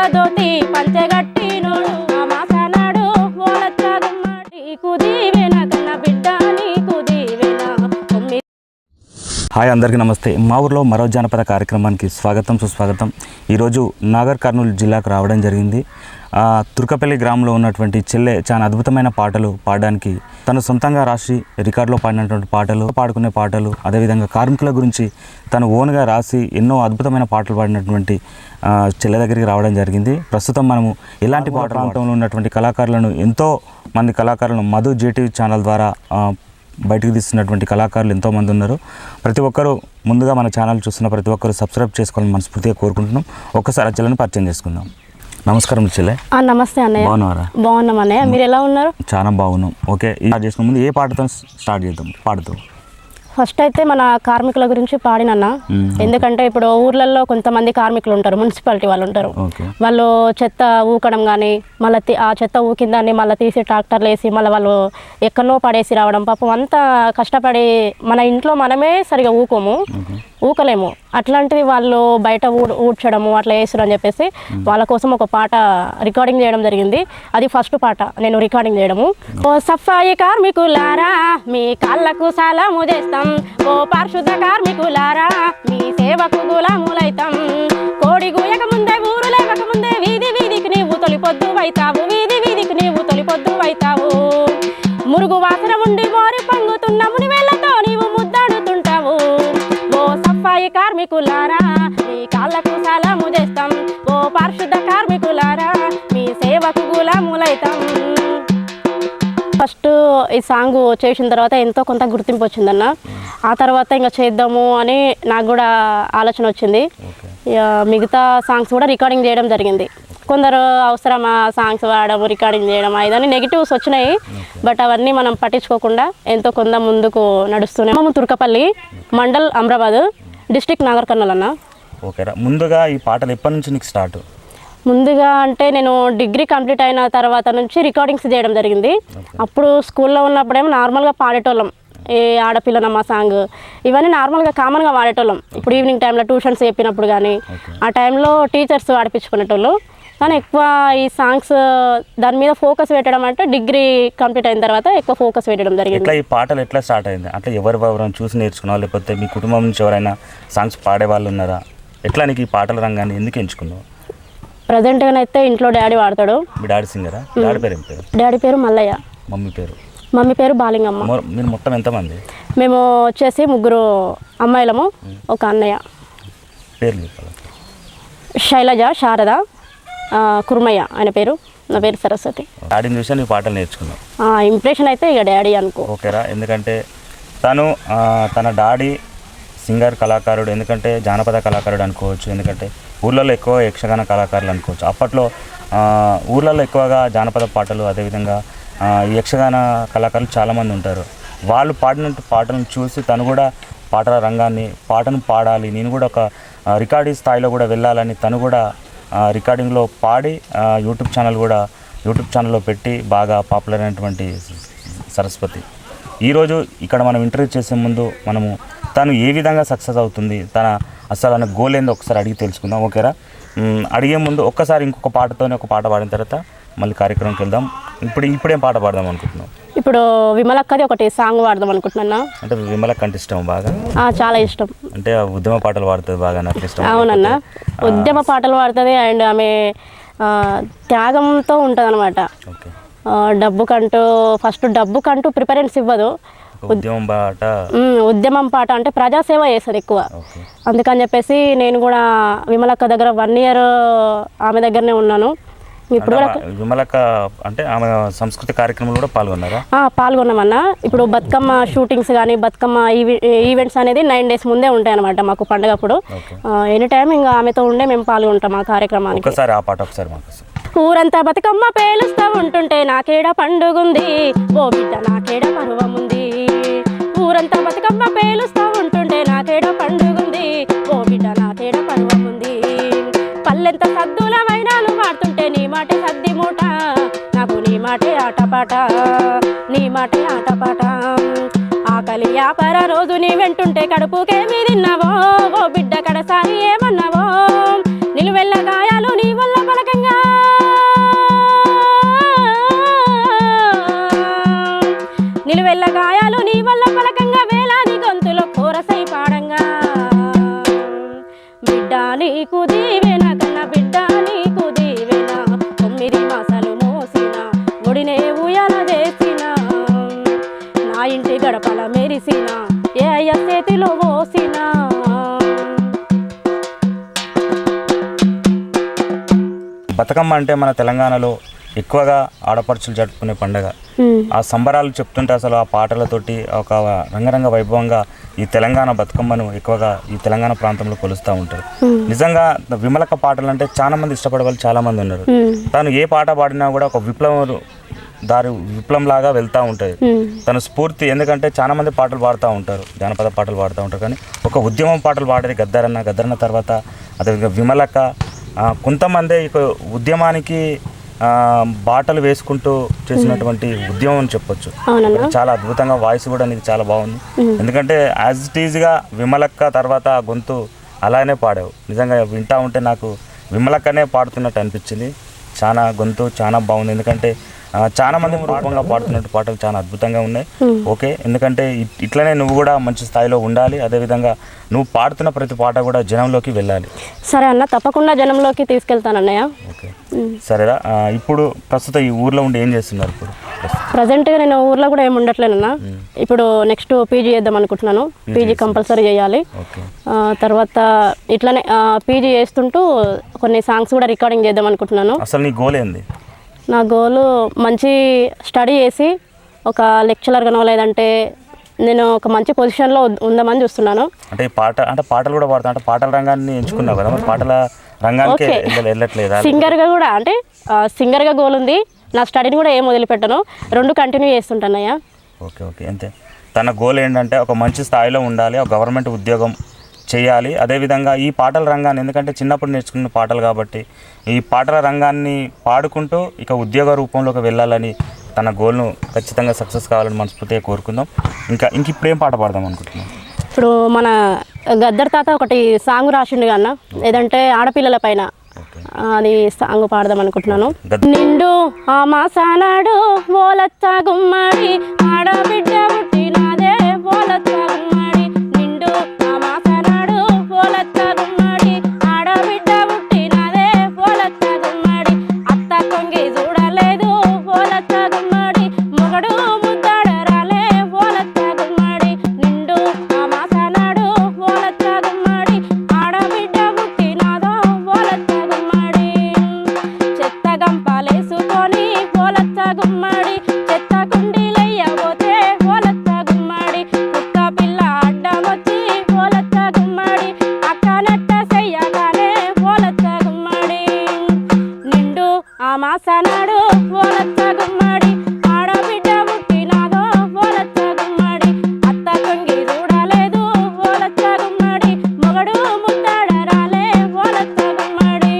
రంగుల దోతి పంచెగట్టినోడు మాసనాడు ఓలచ్చదుమ్మాటి కుదీవేన కన్న బిడ్డ నీకు దీవెన. హాయ్, అందరికీ నమస్తే. మా ఊర్లో మరో జానపద కార్యక్రమానికి స్వాగతం సుస్వాగతం. ఈరోజు నాగర్ కర్నూలు జిల్లాకు రావడం జరిగింది. తుర్కపల్లి గ్రామంలో ఉన్నటువంటి చెల్లె చాలా అద్భుతమైన పాటలు పాడడానికి తను సొంతంగా రాసి రికార్డులో పాడినటువంటి పాటలు, పాడుకునే పాటలు, అదేవిధంగా కార్మికుల గురించి తను ఓన్గా రాసి ఎన్నో అద్భుతమైన పాటలు పాడినటువంటి చెల్లె దగ్గరికి రావడం జరిగింది. ప్రస్తుతం మనము ఇలాంటి పాట ప్రాంతంలో ఉన్నటువంటి కళాకారులను, ఎంతో మంది కళాకారులను మధు జేటీవీ ఛానల్ ద్వారా బయటకు తీస్తున్నటువంటి కళాకారులు ఎంతోమంది ఉన్నారు. ప్రతి ఒక్కరూ ముందుగా మన ఛానల్ చూస్తున్న ప్రతి ఒక్కరు సబ్స్క్రైబ్ చేసుకోవాలని మనస్ఫూర్తిగా కోరుకుంటున్నాం. ఒక్కసారి ఆ చెల్లెని పరిచయం చేసుకుందాం. నమస్కారం చెల్లె. నమస్తే అన్నయ్య. బాగున్నారా? బాగున్నాం అన్నయ్య, మీరు ఎలా ఉన్నారు? చాలా బాగున్నాం. ఓకే, స్టార్ట్ చేసుకునే ముందు ఏ పాటతో స్టార్ట్ చేద్దాం? పాడుతూ ఫస్ట్ అయితే మన కార్మికుల గురించి పాడినన్న. ఎందుకంటే ఇప్పుడు ఊర్లలో కొంతమంది కార్మికులు ఉంటారు, మున్సిపాలిటీ వాళ్ళు ఉంటారు. వాళ్ళు చెత్త ఊకడం కానీ మళ్ళీ ఆ చెత్త ఊకిందాన్ని మళ్ళీ తీసి ట్రాక్టర్లు వేసి మళ్ళీ వాళ్ళు ఎక్కడో పడేసి రావడం. పాపం అంతా కష్టపడి మన ఇంట్లో మనమే సరిగా ఊకలేము. అట్లాంటిది వాళ్ళు బయట ఊడ్చడము అట్లా వేస్తారు అని చెప్పేసి వాళ్ళ కోసం ఒక పాట రికార్డింగ్ చేయడం జరిగింది. అది ఫస్ట్ పాట నేను రికార్డింగ్ చేయడము. ఓ సఫాయి కార్మికులారా మీ కాళ్ళకు సలాము చేస్తాం, ఓ పరిశుద్ధ కార్మికులారా మీ సేవకు గులాములైతాం. కోడి గూయక ముందే ఊరు లేవక ముందే వీధి వీధికి నీవు తొలిపొద్దు వైతావు, వీధి వీధికి నీవు తొలిపొద్దు వైతావు. మురుగు వాసన ఉండి మోరి పంగుతున్న మునివేళ్లతో నీవు ముద్దాడుతుంటావు. ఓ సఫాయి కార్మికులారా మీ కాళ్ళకు సలాము చేస్తాం, ఓ పరిశుద్ధ కార్మికులారా మీ సేవకు గులాములైతాం. ఫస్ట్ ఈ సాంగ్ చేసిన తర్వాత ఎంతో కొంత గుర్తింపు వచ్చిందన్న. ఆ తర్వాత ఇంకా చేద్దాము అని నాకు కూడా ఆలోచన వచ్చింది. మిగతా సాంగ్స్ కూడా రికార్డింగ్ చేయడం జరిగింది. కొందరు అవసరమా సాంగ్స్ పాడడం రికార్డింగ్ చేయడం ఇదని నెగిటివ్స్ వచ్చినాయి. బట్ అవన్నీ మనం పట్టించుకోకుండా ఎంతో కొంత ముందుకు నడుస్తున్నాము. తుర్కపల్లి మండల్ అమ్రాబాద్, డిస్ట్రిక్ట్ నాగర్ కర్నూలు అన్న. ఓకేరా, ముందుగా ఈ పాటలు ఎప్పటి నుంచి నీకు స్టార్ట్? ముందుగా అంటే నేను డిగ్రీ కంప్లీట్ అయిన తర్వాత నుంచి రికార్డింగ్స్ చేయడం జరిగింది. అప్పుడు స్కూల్లో ఉన్నప్పుడేమో నార్మల్గా పాడేటోళ్ళం. ఏ ఆడపిల్లనమ్మ సాంగ్ ఇవన్నీ నార్మల్గా కామన్గా వాడేటోళ్ళం. ఇప్పుడు ఈవినింగ్ టైంలో ట్యూషన్స్ చెప్పినప్పుడు కానీ ఆ టైంలో టీచర్స్ ఆడిపించుకునేటోళ్ళు. కానీ ఎక్కువ ఈ సాంగ్స్ దాని మీద ఫోకస్ పెట్టడం అంటే డిగ్రీ కంప్లీట్ అయిన తర్వాత ఎక్కువ ఫోకస్ పెట్టడం జరిగింది. ఈ పాటలు ఎట్లా స్టార్ట్ అయింది? అంటే ఎవరైనా చూసి నేర్చుకున్నావు, లేకపోతే మీ కుటుంబం నుంచి ఎవరైనా సాంగ్స్ పాడే వాళ్ళు ఉన్నారా? ఎట్లా నీకు ఈ పాటల రంగాన్ని ఎందుకు ఎంచుకున్నావు? ప్రజెంట్గానైతే ఇంట్లో డాడీ వాడతాడు. మీ డాడీ సింగరా? డాడీ పేరు ఏం పేరు? డాడీ పేరు మల్లయ్య. మమ్మీ పేరు బాలింగమ్మ. మీరు మొత్తం ఎంతమంది? మేము వచ్చేసి 3 అమ్మాయిలము, ఒక అన్నయ్య. పేర్లు? శైలజ, శారద, కుర్మయ్య ఆయన పేరు. నా పేరు సరస్వతి. డాడీని చూసి నీ పాటలు నేర్చుకున్నావు? ఇంప్రెషన్ అయితే ఇక డాడీ అనుకో. ఓకేరా, ఎందుకంటే తన డాడీ సింగర్ కళాకారుడు, ఎందుకంటే జానపద కళాకారుడు అనుకోవచ్చు. ఎందుకంటే ఊళ్ళల్లో ఎక్కువ యక్షగాన కళాకారులు అనుకోవచ్చు. అప్పట్లో ఊళ్ళల్లో ఎక్కువగా జానపద పాటలు, అదేవిధంగా యక్షగాన కళాకారులు చాలామంది ఉంటారు. వాళ్ళు పాడినట్టు పాటలను చూసి తను కూడా పాటల రంగాన్ని పాటను పాడాలి, నేను కూడా ఒక రికార్డింగ్ స్థాయిలో కూడా వెళ్ళాలని తను కూడా రికార్డింగ్లో పాడి యూట్యూబ్ ఛానల్లో పెట్టి బాగా పాపులర్ అయినటువంటి సరస్వతి. ఈరోజు ఇక్కడ మనం ఇంటర్వ్యూ చేసే ముందు మనము తను ఏ విధంగా సక్సెస్ అవుతుంది, అసలు గోల్ ఏందో ఒకసారి అడిగి తెలుసుకుందాం. ఓకేరా, అడిగే ముందు ఒక్కసారి ఇంకొక పాటతోనే ఒక పాట పాడిన తర్వాత మళ్ళీ కార్యక్రమంకి వెళ్దాం. ఇప్పుడేం పాట పాడదాం అనుకుంటున్నాం? ఇప్పుడు విమలక్కది ఒకటి సాంగ్ పాడదాం అనుకుంటున్నా. అంటే విమలక్క అంటే ఇష్టం బాగా? చాలా ఇష్టం. అంటే ఉద్యమ పాటలు పాడుతుంది బాగా, నాకు ఇష్టం. అవునన్నా, ఉద్యమ పాటలు పాడుతుంది. అండ్ ఆమె త్యాగంతో ఉంటుంది అనమాట. డబ్బు కంటూ ప్రిఫరెన్స్ ఇవ్వదు. ఉద్యమం పాట అంటే ప్రజాసేవ చేస్తుంది ఎక్కువ. అందుకని చెప్పేసి నేను కూడా విమలక్క దగ్గర 1 ఇయర్ ఆమె దగ్గరనే ఉన్నాను. ఇప్పుడు కూడా విమలక్క అంటే ఆమె సంస్కృతి కార్యక్రమంలో కూడా పాల్గొన్నామన్నా. ఇప్పుడు బతుకమ్మ షూటింగ్స్ కానీ బతుకమ్మ ఈవెంట్స్ అనేది 9 days ముందే ఉంటాయి అనమాట మాకు పండుగప్పుడు. ఎనీ టైం ఇంకా ఆమెతో ఉండే మేము పాల్గొంటాం ఆ కార్యక్రమానికి. ఊరంతా బతుకమ్మ పేలుస్తూ ఉంటుంటే నాకేడ పండుగుంది, ఓ బిడ్డ నాకేడ పరువముంది. ఊరంతా బతుకమ్మ పేలుస్తూ ఉంటుంటే నాకేడ పండుగుంది, ఓ బిడ్డ నాకేడ పరువముంది. పల్లెంత సద్దుల వైనాలు మాడుతుంటే నీ మాటే సద్ది మూట, నాకు నీ మాటే ఆటపాట, నీ మాటే ఆటపాట. ఆకలి వ్యాపార రోజు నీ వెంటుంటే కడుపుకేమి తిన్నావో, ఓ బిడ్డ కడసారి ఏమన్నావో. నిలువెల్ల గాయాలు నీ వల్ల పలకంగా దీవెన కన్న బిడ్డ నీకు దీవెన 9 మాసాలు మోసిన ఒడినే ఉయ్యాల వేసిన నా ఇంటి గడపల మెరిసిన ఏ అయ్య చేతిలో పోసిన బతుకమ్మ అంటే మన తెలంగాణలో ఎక్కువగా ఆడపడుచులు జరుపుకునే పండుగ. ఆ సంబరాలు చెప్తుంటే అసలు ఆ పాటలతోటి ఒక రంగరంగ వైభవంగా ఈ తెలంగాణ బతుకమ్మను ఎక్కువగా ఈ తెలంగాణ ప్రాంతంలో కొలుస్తూ ఉంటారు. నిజంగా విమలక్క పాటలు అంటే చాలా మంది ఇష్టపడే వాళ్ళు చాలా మంది ఉన్నారు. తాను ఏ పాట పాడినా కూడా ఒక విప్లవం లాగా వెళ్తూ ఉంటుంది తన స్ఫూర్తి. ఎందుకంటే చాలా మంది పాటలు పాడుతూ ఉంటారు, జానపద పాటలు పాడుతూ ఉంటారు, కానీ ఒక ఉద్యమం పాటలు పాడేది గద్దరన్న తర్వాత అదేవిధంగా విమలక్క. కొంతమంది ఇక ఉద్యమానికి బాటలు వేసుకుంటూ చేసినటువంటి ఉద్యమం అని చెప్పొచ్చు. చాలా అద్భుతంగా వాయిస్ కూడా నీకు చాలా బాగుంది. ఎందుకంటే యాజ్ ఇట్ ఈజ్గా విమలక్క తర్వాత ఆ గొంతు అలానే పాడావు. నిజంగా వింటా ఉంటే నాకు విమలక్కనే పాడుతున్నట్టు అనిపించింది. చాలా గొంతు చాలా బాగుంది. ఎందుకంటే చాలా మంది రూపంగా పాడుతున్నట్టు పాటలు చాలా అద్భుతంగా ఉన్నాయి. ఓకే, ఎందుకంటే ఇట్లనే నువ్వు కూడా మంచి స్థాయిలో ఉండాలి. అదేవిధంగా నువ్వు పాడుతున్న ప్రతి పాట కూడా జనంలోకి వెళ్ళాలి. సరే అన్న, తప్పకుండా జనంలోకి తీసుకెళ్తానన్నయ్య. ఓకే, సరేరా. ఇప్పుడు ప్రస్తుతం ఈ ఊర్లో ఉండి ఏం చేస్తున్నారు? ఇప్పుడు ప్రజెంట్గా నేను ఊర్లో కూడా ఏమి ఉండట్లేనన్నా. ఇప్పుడు నెక్స్ట్ పీజీ చేద్దాం అనుకుంటున్నాను. పీజీ కంపల్సరీ చేయాలి. తర్వాత ఇట్లనే పీజీ చేస్తుంటూ కొన్ని సాంగ్స్ కూడా రికార్డింగ్ చేద్దాం అనుకుంటున్నాను. అసలు నీ గోల్ ఏంది? నా గోలు మంచి స్టడీ చేసి ఒక లెక్చరర్గానో లేదంటే నేను ఒక మంచి పొజిషన్లో ఉందామని చూస్తున్నాను. అంటే పాటలు కూడా పాడతా, అంటే పాటల రంగాన్ని ఎంచుకున్నావు కదా, మరి పాటల రంగానికి వెళ్ళట్లేదా? సింగర్గా కూడా అంటే సింగర్గా గోల్ ఉంది. నా స్టడీని కూడా ఏం వదిలిపెట్టను, 2 కంటిన్యూ చేస్తుంటానయ్యా. ఓకే ఓకే, అంతే. తన గోల్ ఏంటంటే ఒక మంచి స్థాయిలో ఉండాలి, ఒక గవర్నమెంట్ ఉద్యోగం చేయాలి. అదేవిధంగా ఈ పాటల రంగాన్ని, ఎందుకంటే చిన్నప్పుడు నేర్చుకున్న పాటలు కాబట్టి ఈ పాటల రంగాన్ని పాడుకుంటూ ఇక ఉద్యోగ రూపంలోకి వెళ్ళాలని తన గోల్ను ఖచ్చితంగా సక్సెస్ కావాలని మనస్ఫూర్తిగా కోరుకుందాం. ఇంక ఇప్పుడు ఏం పాట పాడదాం అనుకుంటున్నాం? ఇప్పుడు మన గద్దర్ తాత ఒకటి సాంగ్ రాసిండు అన్న, ఏదంటే ఆడపిల్లల పైన, అది సాంగ్ పాడదాం అనుకుంటున్నాను. నిండు ఆ మాసానాడు ఓలచ్చ గుమ్మడి ఆడబిడ్డ పుట్టినాదే ఓలచ్చ గుమ్మడి, నిండు ఆ మాసానాడు ఓలచ్చ గుమ్మడి ఆడబిడ్డ పుట్టినాదే ఓలచ్చ గుమ్మడి, అత్త కొంగి చూడలేదు ఓలచ్చ గుమ్మడి, మొగడు ముద్దాడరాలే ఓలచ్చ గుమ్మడి, నిండు ఆ మాసానాడు ఓలచ్చ గుమ్మడి ఆడబిడ్డ పుట్టినాదో ఓలచ్చ గుమ్మడి, చెత్త గంపాలేసుకొని ఓలచ్చ గుమ్మడి చెత్త కుండీలయ్యబోతే ఓలచ్చ గుమ్మడి, కుక్క పిల్ల అడ్డమొచ్చి ఓలచ్చ గుమ్మడి అక్కనట్ట చెయ్యగానే ఓలచ్చ గుమ్మడి, నిండు ఆ మాసనాడు ఓలచ్చ గుమ్మడి ఆడబిడ్డ పుట్టినాదో ఓలచ్చ గుమ్మడి, అత్త కొంగి చూడలేదు ఓలచ్చ గుమ్మడి, మొగడు ముద్దాడరాలే ఓలచ్చ గుమ్మడి.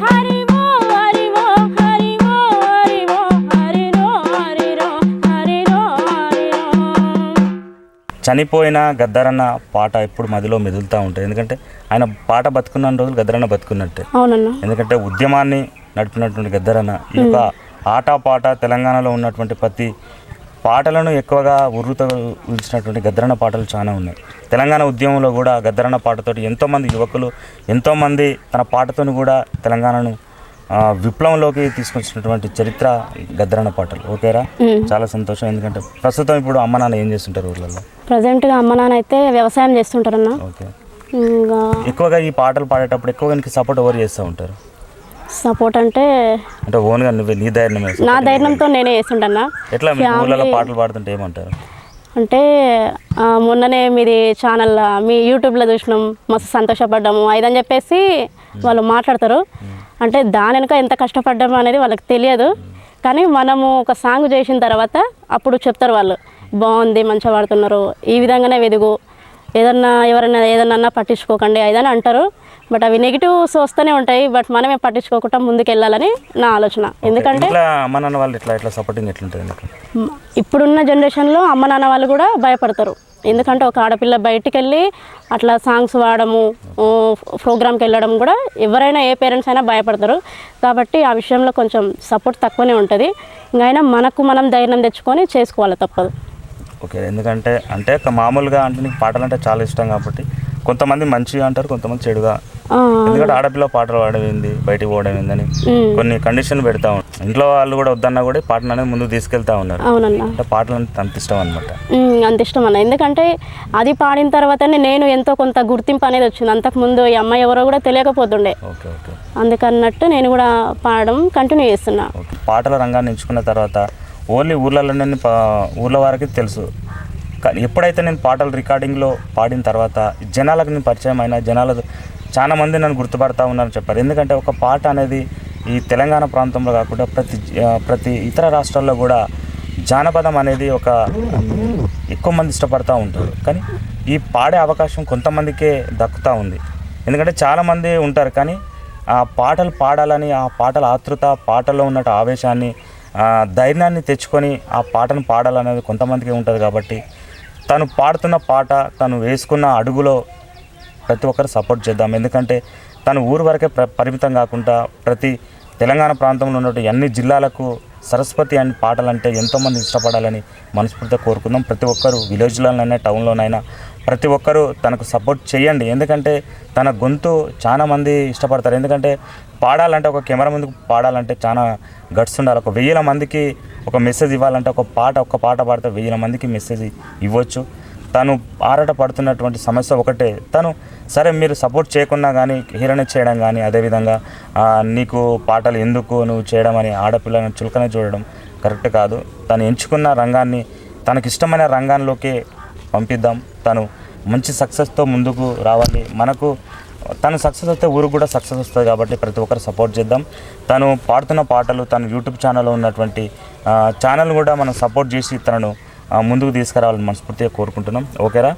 హరివో హరివో హరివో హరివో హరిరో హరిరో హరిరో హరిరో. చనిపోయిన గద్దరన్న పాట ఎప్పుడు మదిలో మెదులుతూ ఉంటుంది. ఎందుకంటే ఆయన పాట బతుకున్న రోజులు గద్దరన్న బతుకున్నట్టే. అవునన్నా. ఎందుకంటే ఉద్యమాన్ని నడిపినటువంటి గద్దరన్న ఈ యొక్క ఆటపాట తెలంగాణలో ఉన్నటువంటి ప్రతి పాటలను ఎక్కువగా ఉర్రుతో ఉంచినటువంటి గద్దరన్న పాటలు చాలా ఉన్నాయి. తెలంగాణ ఉద్యమంలో కూడా గద్దరన్న పాటతోటి ఎంతోమంది యువకులు, ఎంతోమంది తన పాటతోని కూడా తెలంగాణను విప్లవంలోకి తీసుకొచ్చినటువంటి చరిత్ర గద్దరన్న పాటలు. ఓకేరా, చాలా సంతోషం. ఎందుకంటే ప్రస్తుతం ఇప్పుడు అమ్మ నాన్న ఏం చేస్తుంటారు ఊళ్ళల్లో? ప్రజెంట్గా అమ్మ నాన్న అయితే వ్యవసాయం చేస్తుంటారన్న. ఓకే. ఎక్కువగా ఈ పాటలు పాడేటప్పుడు ఎక్కువగా నీకు సపోర్ట్ ఎవరు చేస్తూ ఉంటారు? సపోర్ట్ అంటే ఓన్గా నువ్వే, నీ ధైర్యమే? నా ధైర్యంతో నేనే చేస్తుంటన్నా. ఎట్లా మీ ఊళ్ళలో పాటలు పాడుతుంటే ఏమంటారు? అంటే మొన్ననే మీది ఛానల్ మీ యూట్యూబ్లో చూసినాం, మస్తు సంతోషపడ్డాము అదని చెప్పేసి వాళ్ళు మాట్లాడతారు. అంటే దాని వెనుక ఎంత కష్టపడ్డాము అనేది వాళ్ళకి తెలియదు, కానీ మనము ఒక సాంగ్ చేసిన తర్వాత అప్పుడు చెప్తారు వాళ్ళు, బాగుంది, మంచిగా పాడుతున్నారు, ఈ విధంగానే వెదుగు, ఎవరైనా ఏదన్నా పట్టించుకోకండి అదని అంటారు. బట్ అవి నెగిటివ్స్ వస్తూనే ఉంటాయి, బట్ మనమే పట్టించుకోకుండా ముందుకు వెళ్ళాలని నా ఆలోచన. ఎందుకంటే అమ్మ నాన్న వాళ్ళు ఇట్లా సపోర్టింగ్ ఎట్లుంటుంది? ఇప్పుడున్న జనరేషన్లో అమ్మ నాన్న వాళ్ళు కూడా భయపడతారు. ఎందుకంటే ఒక ఆడపిల్ల బయటికి వెళ్ళి అట్లా సాంగ్స్ పాడము, ప్రోగ్రామ్కి వెళ్ళడం కూడా ఎవరైనా, ఏ పేరెంట్స్ అయినా భయపడతారు. కాబట్టి ఆ విషయంలో కొంచెం సపోర్ట్ తక్కువనే ఉంటుంది. ఇంకైనా మనకు మనం ధైర్యం తెచ్చుకొని చేసుకోవాలి, తప్పదు. ఓకే, ఎందుకంటే మామూలుగా అంటే నీకు పాటలు అంటే చాలా ఇష్టం కాబట్టి కొంతమంది మంచిగా అంటారు, కొంతమంది చెడుగా ఎందుకంటే ఆడపిల్ల పాటలు పాడేది బయటికి పోవడం ఏందని కొన్ని కండిషన్ పెడతా ఉంటారు. ఇంట్లో వాళ్ళు కూడా వద్దన్నా కూడా పాటలు అనేది ముందుకు తీసుకెళ్తా ఉన్నారు. అంటే పాటలు అంటే అంత ఇష్టం అనమాట. అంత ఇష్టం అన్న, ఎందుకంటే అది పాడిన తర్వాతనే నేను ఎంతో కొంత గుర్తింపు అనేది వచ్చింది. అంతకుముందు ఈ అమ్మాయి ఎవరో కూడా తెలియకపోతుండే. అందుకన్నట్టు నేను కూడా పాడడం కంటిన్యూ చేస్తున్నా. పాటల రంగాన్ని ఎంచుకున్న తర్వాత ఓన్లీ ఊర్లలోనే ఊర్ల వారికి తెలుసు. కానీ ఎప్పుడైతే నేను పాటలు రికార్డింగ్లో పాడిన తర్వాత జనాలకు నేను పరిచయం అయినా జనాలు చాలా మంది నన్ను గుర్తుపడతా ఉన్నారని చెప్పారు. ఎందుకంటే ఒక పాట అనేది ఈ తెలంగాణ ప్రాంతంలో కాకుండా ప్రతి ఇతర రాష్ట్రాల్లో కూడా జానపదం అనేది ఒక ఎక్కువ మంది ఇష్టపడతా ఉంటారు. కానీ ఈ పాడే అవకాశం కొంతమందికే దక్కుతూ ఉంది. ఎందుకంటే చాలామంది ఉంటారు కానీ ఆ పాటలు పాడాలని, ఆ పాటల ఆతృత, పాటల్లో ఉన్న ఆవేశాన్ని, ధైర్యాన్ని తెచ్చుకొని ఆ పాటను పాడాలనేది కొంతమందికి ఉంటుంది. కాబట్టి తను పాడుతున్న పాట, తను వేసుకున్న అడుగులో ప్రతి ఒక్కరు సపోర్ట్ చేద్దాం. ఎందుకంటే తను ఊరు వరకే పరిమితం కాకుండా ప్రతి తెలంగాణ ప్రాంతంలో ఉన్నటువంటి అన్ని జిల్లాలకు సరస్వతి అని పాటలంటే ఎంతోమంది ఇష్టపడాలని మనస్ఫూర్తిగా కోరుకుందాం. ప్రతి ఒక్కరు విలేజ్లోనైనా టౌన్లోనైనా ప్రతి ఒక్కరూ తనకు సపోర్ట్ చేయండి. ఎందుకంటే తన గొంతు చాలా మంది ఇష్టపడతారు. ఎందుకంటే పాడాలంటే ఒక కెమెరా ముందుకు పాడాలంటే చాలా గట్స్ ఉండాలి. ఒక 1000 మందికి ఒక మెసేజ్ ఇవ్వాలంటే ఒక్క పాట పాడితే 1000 మందికి మెసేజ్ ఇవ్వచ్చు. తను ఆరాట పడుతున్నటువంటి సమస్య ఒకటే. తను సరే మీరు సపోర్ట్ చేయకున్నా కానీ హీరోని చేయడం కానీ, అదేవిధంగా నీకు పాటలు ఎందుకు నువ్వు చేయడం అని ఆడపిల్లను చులకన చూడడం కరెక్ట్ కాదు. తను ఎంచుకున్న రంగాన్ని తనకి ఇష్టమైన రంగంలోకి పంపిద్దాం. తను మంచి సక్సెస్తో ముందుకు రావాలి. మనకు తను సక్సెస్ వస్తే ఊరికి కూడా సక్సెస్ వస్తుంది. కాబట్టి ప్రతి ఒక్కరు సపోర్ట్ చేద్దాం. తను పాడుతున్న పాటలు తన యూట్యూబ్ ఛానల్లో ఉన్నటువంటి ఛానల్ కూడా మనం సపోర్ట్ చేసి తనను ముందుకు తీసుకురావాలని మనస్ఫూర్తిగా కోరుకుంటున్నాం. ఓకేరా?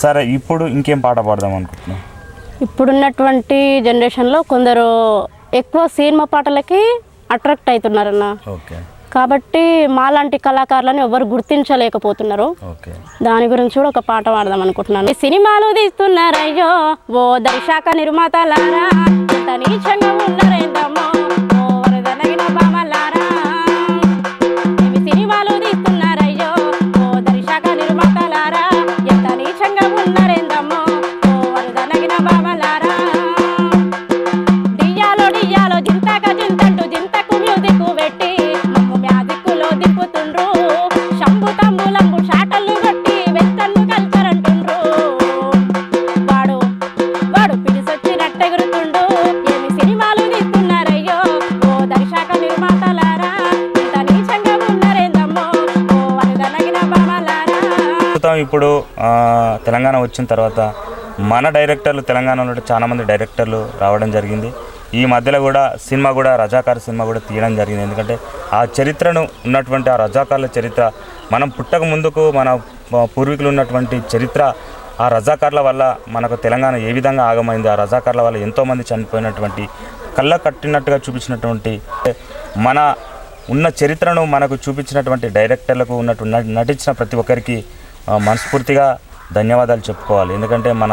సరే, ఇప్పుడు ఇంకేం పాట పాడదాం అనుకుంటున్నాం? ఇప్పుడున్నటువంటి జనరేషన్లో కొందరు ఎక్కువ సినిమా పాటలకి అట్రాక్ట్ అవుతున్నారన్న. ఓకే. కాబట్టి మాలాంటి కళాకారులను ఎవరు గుర్తించలేకపోతున్నారు. దాని గురించి కూడా ఒక పాట పాడదాం అనుకుంటున్నాను. సినిమాలు తీస్తున్నారయ్యో ఓ దర్శక నిర్మాతలారా, ఎంత నీచంగా ఉన్నారేందమ్మో ఓ వరదనగిన బామలారా. సినిమాలు తీస్తున్నారయ్యో ఓ దర్శక నిర్మాతలారా, ఎంత నీచంగా ఉన్నారేందమ్మో ఓ వరదనగిన బామలారా. డియ్యాలో డియ్యాలో జింతక జింతంటూ జింతకు మ్యూజిక్ పెట్టి దింపుతుండ్రు. శంభు తంబులంబు షాటలు కొట్టి వెస్టర్న్ కల్చర్ అంటుండ్రు. వాడు వాడు పిడిసొచ్చినట్టెగురుతుండు. ఏమి సినిమాలు తీస్తున్నారయ్యో ఓ దర్శక నిర్మాతలారా, ఇంత నీచంగా ఉన్నారేందమ్మో ఓ వరదనగిన బామలారా. ఇప్పుడు తెలంగాణ వచ్చిన తర్వాత మన డైరెక్టర్లు తెలంగాణలో చాలా మంది డైరెక్టర్లు రావడం జరిగింది. ఈ మధ్యలో కూడా సినిమా కూడా రజాకార్ సినిమా కూడా తీయడం జరిగింది. ఎందుకంటే ఆ చరిత్రను ఉన్నటువంటి ఆ రజాకార్ల చరిత్ర మనం పుట్టక ముందుకు మన పూర్వీకులు ఉన్నటువంటి చరిత్ర, ఆ రజాకార్ల వల్ల మనకు తెలంగాణ ఏ విధంగా ఆగమైంది, ఆ రజాకార్ల వల్ల ఎంతోమంది చనిపోయినటువంటి కళ్ళ కట్టినట్టుగా చూపించినటువంటి మన ఉన్న చరిత్రను మనకు చూపించినటువంటి డైరెక్టర్లకు నటించిన ప్రతి ఒక్కరికి మనస్ఫూర్తిగా ధన్యవాదాలు చెప్పుకోవాలి. ఎందుకంటే మన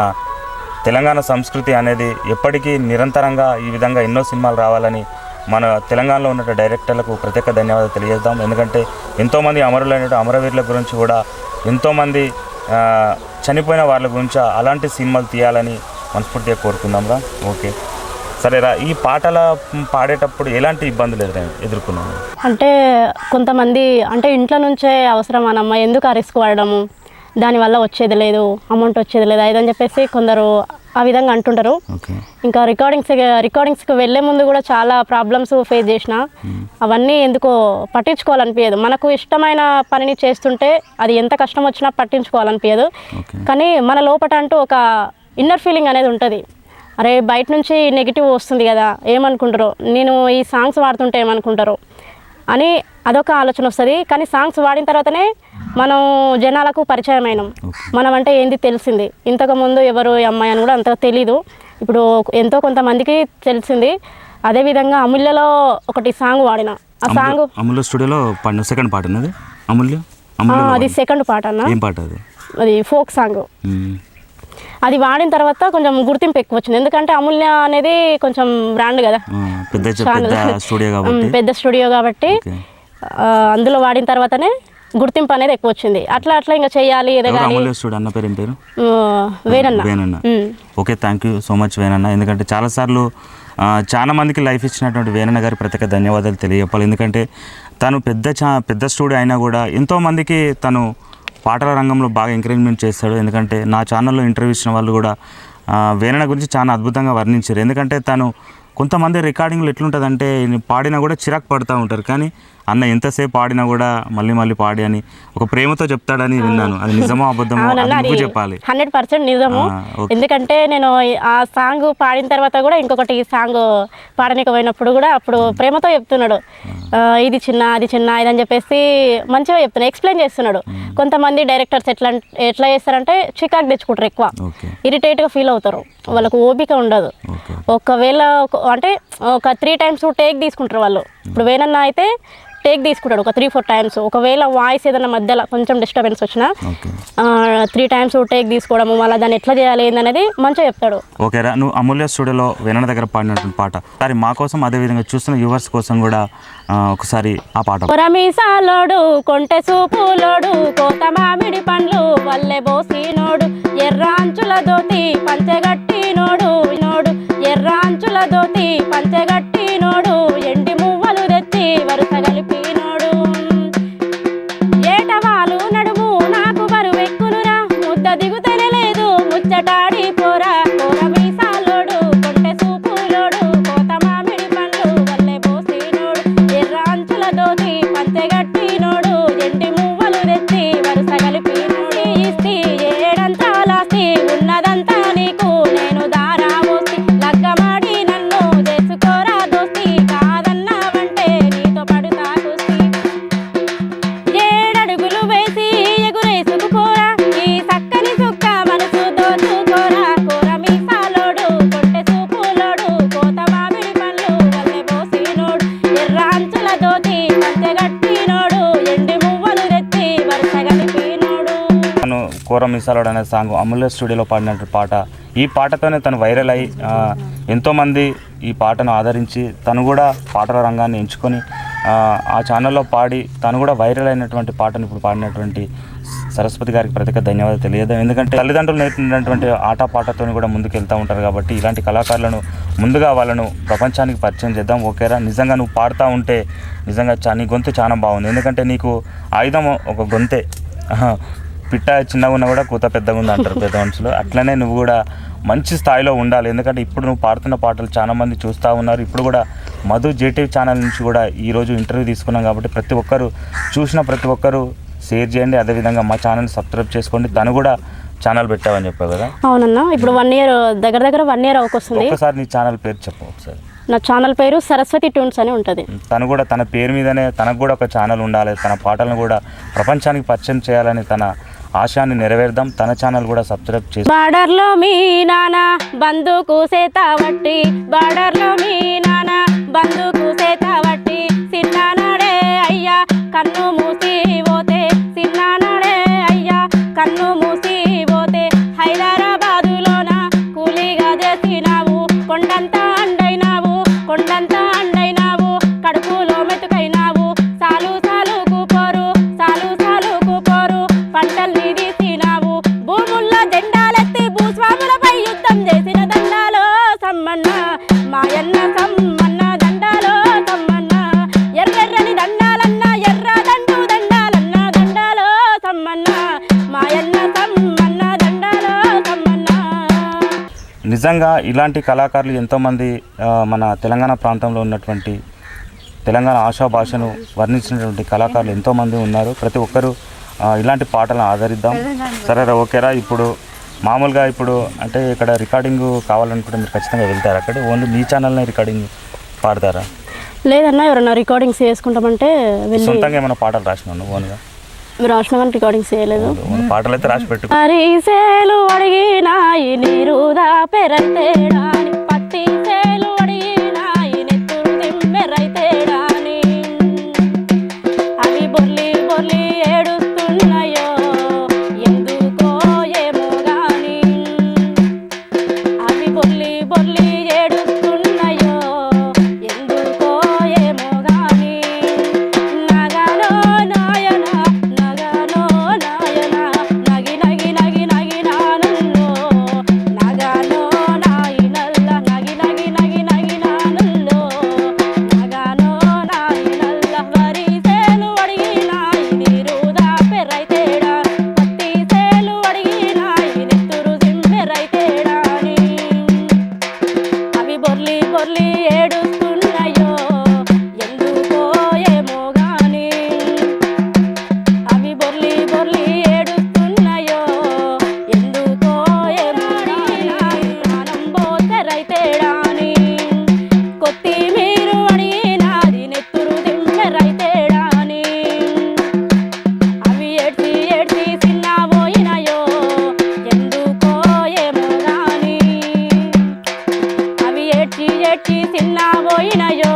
తెలంగాణ సంస్కృతి అనేది ఎప్పటికీ నిరంతరంగా ఈ విధంగా ఎన్నో సినిమాలు రావాలని మన తెలంగాణలో ఉన్న డైరెక్టర్లకు ప్రత్యేక ధన్యవాదాలు తెలియజేద్దాం. ఎందుకంటే ఎంతోమంది అమరులైన అమరవీరుల గురించి కూడా ఎంతోమంది చనిపోయిన వాళ్ళ గురించి అలాంటి సినిమాలు తీయాలని మనస్ఫూర్తిగా కోరుకుందాంరా. ఓకే, సరేరా. ఈ పాటల పాడేటప్పుడు ఎలాంటి ఇబ్బందులు ఎదుర్కొన్నాము? అంటే కొంతమంది అంటే ఇంట్లో నుంచే అవసరం అనమ్మ, ఎందుకు ఆ రిస్క్ పడడము, దానివల్ల వచ్చేది లేదు, అమౌంట్ వచ్చేది లేదు అదని చెప్పేసి కొందరు ఆ విధంగా అంటుంటారు. ఇంకా రికార్డింగ్స్కి వెళ్ళే ముందు కూడా చాలా ప్రాబ్లమ్స్ ఫేస్ చేసిన. అవన్నీ ఎందుకో పట్టించుకోవాలనిపించదు. మనకు ఇష్టమైన పనిని చేస్తుంటే అది ఎంత కష్టం వచ్చినా పట్టించుకోవాలనిపించదు. కానీ మన లోపట అంటూ ఒక ఇన్నర్ ఫీలింగ్ అనేది ఉంటుంది. అరే బయట నుంచి నెగిటివ్ వస్తుంది కదా, ఏమనుకుంటారో, నేను ఈ సాంగ్స్ వాడుతుంటే ఏమనుకుంటారో అని అదొక ఆలోచన వస్తుంది. కానీ సాంగ్స్ వాడిన తర్వాతనే మనం జనాలకు పరిచయం అయినాం. మనం అంటే ఏంది తెలిసింది. ఇంతకుముందు ఎవరు అమ్మాయి అని కూడా అంతగా తెలీదు. ఇప్పుడు ఎంతో కొంతమందికి తెలిసింది. అదేవిధంగా అమూల్యలో ఒకటి సాంగ్ వాడిన. ఆ సాంగ్ అమూల్య స్టూడియోలో పాడిన సెకండ్ పాట అన్నది అది సెకండ్ పాట అన్న. ఏం పాట అది? అది ఫోక్ సాంగ్. అది వాడిన తర్వాత కొంచెం గుర్తింపు ఎక్కువ వచ్చింది. ఎందుకంటే అమూల్య అనేది కొంచెం బ్రాండ్ కదా, పెద్ద స్టూడియో కాబట్టి అందులో వాడిన తర్వాతనే గుర్తింపు అనేది ఎక్కువ వచ్చింది. అట్లా అట్లా ఇంకా చేయాలి ఎదగాలి. అన్న పేరు ఏం పేరు? Venanna. Okay, thank you so much Venanna. ఎందుకంటే చాలాసార్లు చాలా మందికి లైఫ్ ఇచ్చినటువంటి వేణన్న గారి ప్రత్యేక ధన్యవాదాలు తెలియజేయాలి. ఎందుకంటే తను పెద్ద స్టూడియో అయినా కూడా ఎంతోమందికి తను పాటల రంగంలో బాగా ఎంకరేజ్మెంట్ చేస్తాడు. ఎందుకంటే నా ఛానల్లో ఇంటర్వ్యూ ఇచ్చిన వాళ్ళు కూడా వేణన్న గురించి చాలా అద్భుతంగా వర్ణించారు. ఎందుకంటే తను కొంతమంది రికార్డింగ్లు ఎట్లుంటుందంటే పాడినా కూడా చిరాకు పడుతూ ఉంటారు, కానీ అన్న ఎంతసేపు పాడినా కూడా మళ్ళీ పాడి అని ఒక ప్రేమతో చెప్తాడని విన్నాను. అది నిజమో అబద్ధమో చెప్పాలి. 100% నిజము. ఎందుకంటే నేను ఆ సాంగ్ పాడిన తర్వాత కూడా ఇంకొకటి సాంగ్ పాడనీకి పోయినప్పుడు కూడా అప్పుడు ప్రేమతో చెప్తున్నాడు, ఇది చిన్న అది చిన్న ఇదని చెప్పేసి మంచిగా చెప్తున్నాడు, ఎక్స్ప్లెయిన్ చేస్తున్నాడు. కొంతమంది డైరెక్టర్స్ ఎట్లా చేస్తారంటే చికాకు తెచ్చుకుంటారు, ఎక్కువ ఇరిటేట్గా ఫీల్ అవుతారు, వాళ్ళకు ఓపిక ఉండదు. ఒకవేళ అంటే ఒక 3 times టేక్ తీసుకుంటారు వాళ్ళు. ఇప్పుడు వేణన్న అయితే టేక్ తీసుకుంటాడు ఒక 3-4 times. ఒకవేళ వాయిస్ ఏదైనా మధ్యలో కొంచెం డిస్టర్బెన్స్ వచ్చినా 3 times టేక్ తీసుకోవడము, మళ్ళీ దాన్ని ఎట్లా చేయాలి ఏందనేది మంచిగా చెప్తాడు. ఓకేరా, నువ్వు అమూల్య స్టూడియోలో వేణన్న దగ్గర పాడినటువంటి పాట సరే మా కోసం, అదేవిధంగా చూస్తున్న వ్యూవర్స్ కోసం కూడా ఒకసారి ఆ పాట. కొరమీసాలోడు కొంటె సూపులోడు కోత మామిడి పండ్లు వల్లె బోసినోడు ఎర్రాంచుల దోతి పంచెగట్టినోడు నోడు ఎర్రాంచుల దోతి పంచెగట్టినోడు ఎండి మువ్వలు తెచ్చి వరుస కలిపినోడు ఏటవాలు నడుము నాకు బరువెక్కునురా ముద్ద దిగుతనే లేదు ముచ్చటాడి పోరా కొరమీసాలోడు కొంటె సూపులోడు కోత మామిడి పండ్లు వల్లె బోసినోడు ఎర్రాంచుల దోతి పంచెగట్టినోడు ఎండి మువ్వలు తెచ్చి వరుస కలిపినోడు ఇస్తి ఏడంతాలాస్తి ఉన్నదంతా నీకు నేను దారా పోస్తి లగ్గమాడి నన్ను చేసుకోరా దోస్తి కాదన్నావంటే నీతో పడుతా కుస్తీ 7 అడుగులు వేసి ఎగురేసుకుపోరా ఈ సక్కని సుక్క మనసు దోచుకోరా కొరమీసాలోడు కొంటె సూపులోడు కోత మామిడి పండ్లు వల్లె బోసినోడు ఎర్రాంచుల దోతి పంచెగట్టినోడు ఎండి మువ్వలు తెచ్చి వరుస కలిపినోడు. తను కొరమీసాలోడు అనే సాంగ్ అమూల్య స్టూడియోలో పాడినటువంటి పాట. ఈ పాటతోనే తను వైరల్ అయ్యి ఎంతోమంది ఈ పాటను ఆదరించి తను కూడా పాటల రంగాన్ని ఎంచుకొని ఆ ఛానల్లో పాడి తను కూడా వైరల్ అయినటువంటి పాటను ఇప్పుడు పాడినటువంటి సరస్వతి గారికి ప్రత్యేక ధన్యవాదాలు తెలియదు. ఎందుకంటే తల్లిదండ్రులు నేర్పినటువంటి ఆట పాటతో కూడా ముందుకు వెళ్తూ ఉంటారు కాబట్టి ఇలాంటి కళాకారులను ముందుగా వాళ్ళను ప్రపంచానికి పరిచయం చేద్దాం. ఓకేరా, నిజంగా నువ్వు పాడుతూ ఉంటే నిజంగా నీ గొంతు చాలా బాగుంది. ఎందుకంటే నీకు ఆయుధం ఒక గొంతే, పిట్ట చిన్నగా ఉన్నా కూడా కూత పెద్దగా ఉంది అంటారు పెద్ద మనుషులు. అట్లనే నువ్వు కూడా మంచి స్థాయిలో ఉండాలి. ఎందుకంటే ఇప్పుడు నువ్వు పాడుతున్న పాటలు చాలామంది చూస్తూ ఉన్నారు. ఇప్పుడు కూడా మధు జేటీవీ ఛానల్ నుంచి కూడా ఈరోజు ఇంటర్వ్యూ తీసుకున్నాం కాబట్టి ప్రతి ఒక్కరు చూసిన ప్రతి ఒక్కరు షేర్ చేయండి. అదేవిధంగా మా ఛానల్ సబ్స్క్రైబ్ చేసుకోండి. తను కూడా ఛానల్ పెట్టావని చెప్పావు కదా? అవునన్నా, ఇప్పుడు 1 year దగ్గర 1 year అవకొస్తుంది. ఒకసారి నీ ఛానల్ పేరు చెప్పు ఒకసారి. నా ఛానల్ పేరు సరస్వతి ట్యూన్స్ అని ఉంటుంది. తను కూడా తన పేరు మీదనే తనకు కూడా ఒక ఛానల్ ఉండాలి, తన పాటలను కూడా ప్రపంచానికి పరిచయం చేయాలని తన ఆశయాన్ని నెరవేర్దాం. తన ఛానల్ కూడా సబ్స్క్రైబ్ చేసి బార్డర్లో మీ నాన్న బందుకు సేతావట్టి బార్డర్లో మీ నాన్న బందుకు సేతావట్టి సిన్నానాడే అయ్యా కన్ను మూసి పోతే సిన్నానాడే అయ్యా కన్ను మూసి పోతే హైదరాబాదులోన కూలీగా చేసినావు కొండంత అండైనావు కొండంత అండైనావు కడుపులో మెతుకైనావు సాలు సాలుకు పోరు సాలు సాలుకు పోరు పంటల్ని తీసినావు భూముల్లో జెండాలెత్తి భూస్వాములపై యుద్ధం చేసిన దండాలో సమ్మన్న మాయన్న సమ్మన్న దండాలో సమ్మన్న ఎర్రెర్రని దండాలన్న ఎర్ర దండు దండాలన్న దండాలో సమ్మన్న మాయన్న సమ్మన్న దండాలో సమ్మన్న. నిజంగా ఇలాంటి కళాకారులు ఎంతోమంది మన తెలంగాణ ప్రాంతంలో ఉన్నటువంటి తెలంగాణ ఆశా భాషను వర్ణించినటువంటి కళాకారులు ఎంతోమంది ఉన్నారు. ప్రతి ఒక్కరూ ఇలాంటి పాటలను ఆదరిద్దాం. సరేరా, ఓకేరా. ఇప్పుడు మామూలుగా ఇప్పుడు అంటే ఇక్కడ రికార్డింగ్ కావాలనుకుంటే మీరు ఖచ్చితంగా వెళ్తారా? అక్కడ ఓన్లీ మీ ఛానల్నే రికార్డింగ్ పాడతారా? లేదన్నా, ఎవరన్నా రికార్డింగ్స్ చేసుకుంటామంటే సొంతంగా ఏమైనా పాటలు రాసినావు ఓన్గా? రాసిన కానీ రికార్డింగ్స్ చేయలేదు. పాటలు అయితే రాసి పెట్టు. అరిసేలు అడిగినాయి నీరుదా పెరతేడాని పత్తి సేలు అడిగినాయి నెత్తురు దిమ్మెరైతేడాని అవి బొర్లి బొర్లి ఏడుస్తున్నాయో ఎందుకో ఏమో గాని అవి బొర్లి బొర్లి ఏడుస్తున్నాయో ఎందుకో ఏమో గాని నాగలో నాయన బొర్లి ఏడుస్తున్నాయో ఎందుకో ఏమో గాని అవి బొర్లి బొర్లి ఏడుస్తున్నాయో ఎందుకో ఏమో గాని ప్రాణం పోతే రైతేడాని కొత్తి మీరు అడిగినాది నెత్తురు దింపే రైతేడాని అవి ఏడ్చి ఏడ్చి చిన్నబోయినాయో ఎందుకో ఏమో గాని అవి ఏడ్చి ఏడ్చి చిన్నబోయినాయో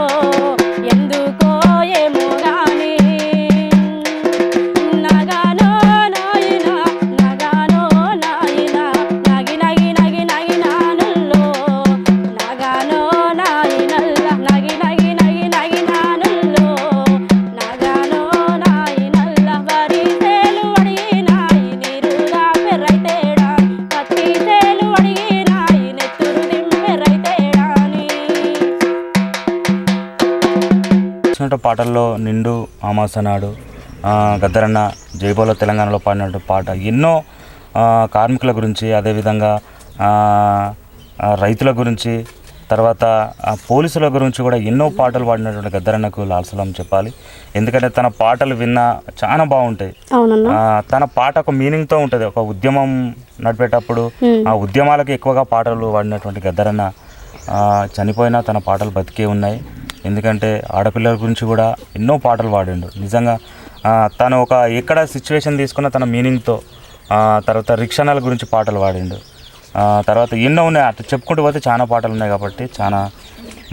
ఎందుకో ఏమో గాని నగానో నాయనా నగానో నాయనా నగి నగి నగి నగి నానుల్లో నగానో నాయనల్ల నగి నగి నగి నగి నానుల్లో నగానో నాయనల్ల వరి సేలు అడిగినాయి నీరుగా పెర్రైతేడా పత్తి సేలు అడిగినాయి నెత్తురు దింపె రైతేడాని వచ్చిన పాటల్లో నిండు ఆమాసనాడు గద్దరన్న జైబోలో తెలంగాణలో పాడినటువంటి పాట ఎన్నో కార్మికుల గురించి అదేవిధంగా రైతుల గురించి తర్వాత పోలీసుల గురించి కూడా ఎన్నో పాటలు పాడినటువంటి గద్దరన్నకు లాల్సలం చెప్పాలి. ఎందుకంటే తన పాటలు విన్నా చాలా బాగుంటాయి. అవునన్నా తన పాట ఒక మీనింగ్తో ఉంటుంది. ఒక ఉద్యమం నడిపేటప్పుడు ఆ ఉద్యమాలకు ఎక్కువగా పాటలు పాడినటువంటి గద్దరన్న చనిపోయినా తన పాటలు బతికే ఉన్నాయి. ఎందుకంటే ఆడపిల్లల గురించి కూడా ఎన్నో పాటలు పాడిండు. నిజంగా తను ఒక ఎక్కడ సిచ్యువేషన్ తీసుకున్న తన మీనింగ్తో తర్వాత రిక్షనల గురించి పాటలు పాడిండు. తర్వాత ఎన్నో ఉన్నాయి, అట్లా చెప్పుకుంటూ పోతే చాలా పాటలు ఉన్నాయి కాబట్టి చాలా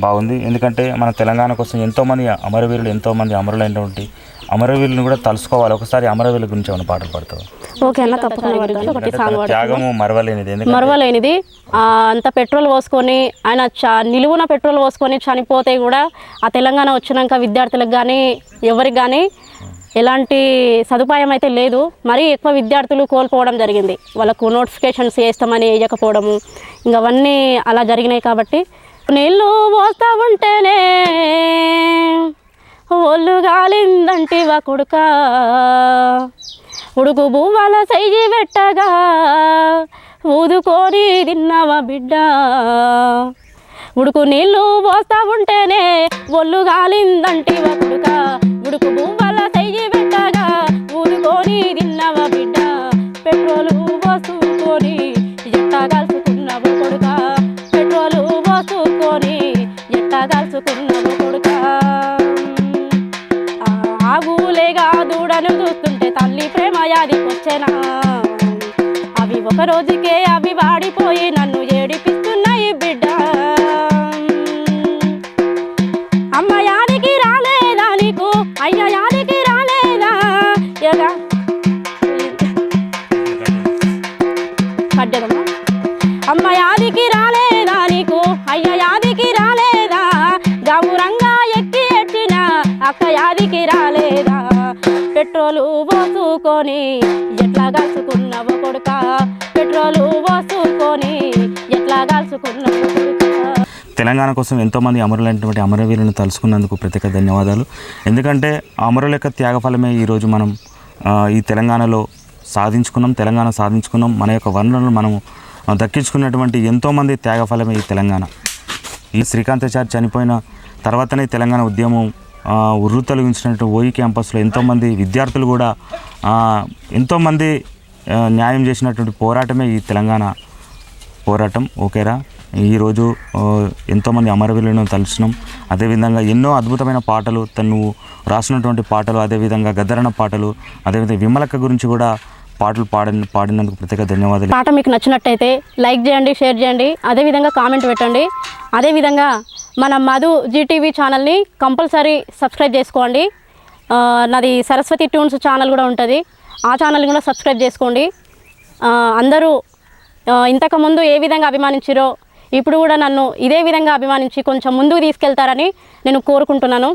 బాగుంది. ఎందుకంటే మన తెలంగాణ కోసం ఎంతోమంది అమరవీరులు ఎంతోమంది అమరులైనటువంటి అమరవీరులను కూడా తలుసుకోవాలి. ఒకసారి అమరవీరుల గురించి ఏమైనా పాటలు పాడతావు? ఓకే అన్న తప్పకుండా పాడతాను. ఒకటి సాంగ్ పాడతాను. త్యాగము మరవలేనిది. మరవలేనిది అంత పెట్రోల్ పోసుకొని ఆయన నిలువున పెట్రోల్ పోసుకొని చనిపోతే కూడా ఆ తెలంగాణ వచ్చినాక విద్యార్థులకు కానీ ఎవరికి కానీ ఎలాంటి సదుపాయం అయితే లేదు. మరీ ఎక్కువ విద్యార్థులు కోల్పోవడం జరిగింది. వాళ్ళకు నోటిఫికేషన్స్ వేస్తామని వేయకపోవడము ఇంకా అవన్నీ అలా జరిగినాయి. కాబట్టి నీళ్ళు పోస్తూ ఉంటేనే ఒళ్ళు గాలిందంటివా కొడుక ఉడుకు బువ్వల సైజి పెట్టగా ఊదుకొని తిన్నావా బిడ్డ ఉడుకు నీళ్ళు పోస్తూ ఉంటేనే ఒళ్ళు గాలిందంటివా కొడుక ఉడుకు బువ్వల సైజి పెట్టగా ఊదుకొని తిన్నావా బిడ్డ పెట్రోలు పోసుకొని ఎట్టా కాల్చుకున్నావు కొడుక పెట్రోలు పోసుకొని ఎట్టా కాల్చుకున్నావు కొడుక ఆగులేగా దూడను చూస్తుంటే తల్లి ప్రేమ యాదికొచ్చెనా అవి ఒక రోజుకే అవి వాడిపోయి నన్ను ఏడిపిస్తున్నాయి బిడ్డ అమ్మ యాదికి రాలేదా నీకు అయ్య యాదికి రాలేదా ఎగా కడ్డదమ్మా అమ్మ యాదికి రాలేదా నీకు అయ్య యాదికి రాలేదా గౌరంగా ఎక్కి ఎట్టిన అక్క యాదికి రాలేదా పెట్రోలు పోసుకొని ఎట్లా కాల్చుకున్నావు కొడుక పెట్రోలు పోసుకొని ఎట్లా కాల్చుకున్నావు కొడుక. తెలంగాణ కోసం ఎంతోమంది అమరులైనటువంటి అమరవీరులను తలుసుకున్నందుకు ప్రత్యేక ధన్యవాదాలు. ఎందుకంటే అమరుల యొక్క త్యాగఫలమే ఈరోజు మనం ఈ తెలంగాణలో సాధించుకున్నాం. తెలంగాణ సాధించుకున్నాం. మన యొక్క వనరులను మనం దక్కించుకున్నటువంటి ఎంతోమంది త్యాగఫలమే ఈ తెలంగాణ. ఈ శ్రీకాంతాచారి చనిపోయిన తర్వాతనే తెలంగాణ ఉద్యమం ఉర్రూతలగించినట్టు ఓయి క్యాంపస్లో ఎంతోమంది విద్యార్థులు కూడా ఎంతోమంది న్యాయం చేసినటువంటి పోరాటమే ఈ తెలంగాణ పోరాటం. ఓకేరా, ఈరోజు ఎంతోమంది అమరవీరులను తలుచున్నాం. అదేవిధంగా ఎన్నో అద్భుతమైన పాటలు తను రాసినటువంటి పాటలు, అదేవిధంగా గద్దరన్న పాటలు, అదేవిధంగా విమలక్క గురించి కూడా పాటలు పాడినందుకు ప్రత్యేక ధన్యవాదాలు. పాట మీకు నచ్చినట్టయితే లైక్ చేయండి, షేర్ చేయండి, అదేవిధంగా కామెంట్ పెట్టండి. అదేవిధంగా మన మధు జీటీవీ ఛానల్ని కంపల్సరీ సబ్స్క్రైబ్ చేసుకోండి. నాది సరస్వతి ట్యూన్స్ ఛానల్ కూడా ఉంటుంది, ఆ ఛానల్ని కూడా సబ్స్క్రైబ్ చేసుకోండి. అందరూ ఇంతకుముందు ఏ విధంగా అభిమానించారో ఇప్పుడు కూడా నన్ను ఇదే విధంగా అభిమానించి కొంచెం ముందుకు తీసుకెళ్తారని నేను కోరుకుంటున్నాను.